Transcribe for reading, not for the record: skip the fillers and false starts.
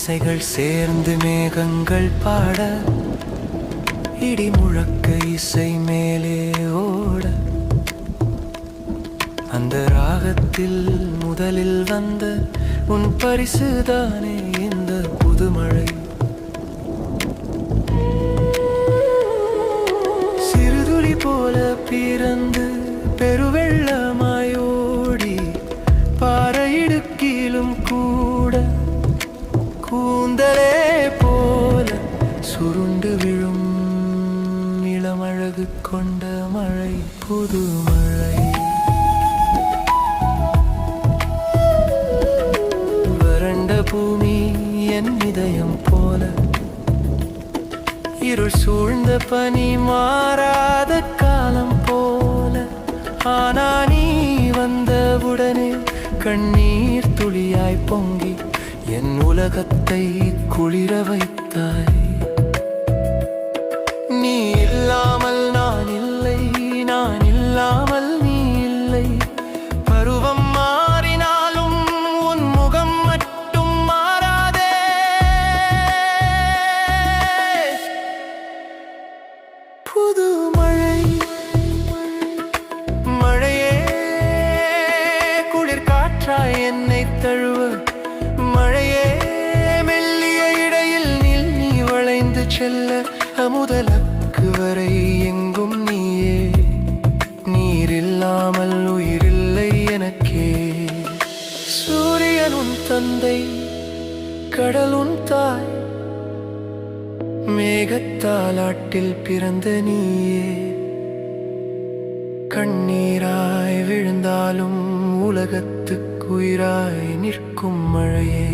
இசைகள் சேர்ந்து மேகங்கள் பாட, இடி முழக்க இசை மேலே ஓட, அந்த ராகத்தில் முதலில் வந்த உன் பரிசுதானே இந்த புதுமழை. சிறுதுளி போல பிறந்து பெருவெள்ளமாயோடி, பாறையிடுக்கிலும் கூட கூந்தலே போல சுருண்டு விழும் இளமழகு கொண்ட மழை, புதுமழை. வறண்ட பூமி என் இதயம் போல, இருள் சூழ்ந்த பனி மாறாத காலம் போல. ஆனா நீ வந்தவுடனே கண்ணீர் துளியாய் பொங்கி என் உலகத்தை குளிர வைத்தாய். நீ இல்லாமல் நான் இல்லை, நான் இல்லாமல் நீ இல்லை. பருவம் மாறினாலும் உன் முகம் மட்டும் மாறாதே. புது மழை, மழையே குளிர் காற்றாய் என்னை தழுவ, மழையே மெல்லிய இடையில் நீ வளைந்து செல்ல, முதலக்கு வரை எங்கும் நீயே. நீரில்லாமல் உயிரில்லை எனக்கே. சூரியன் உன் தந்தை, கடல் உன் தாய், மேகத்தாலாட்டில் பிறந்த நீயே. கண்ணீராய் விழுந்தாலும் உலகத்துக்குயிராய் நிற்கும் மழையே.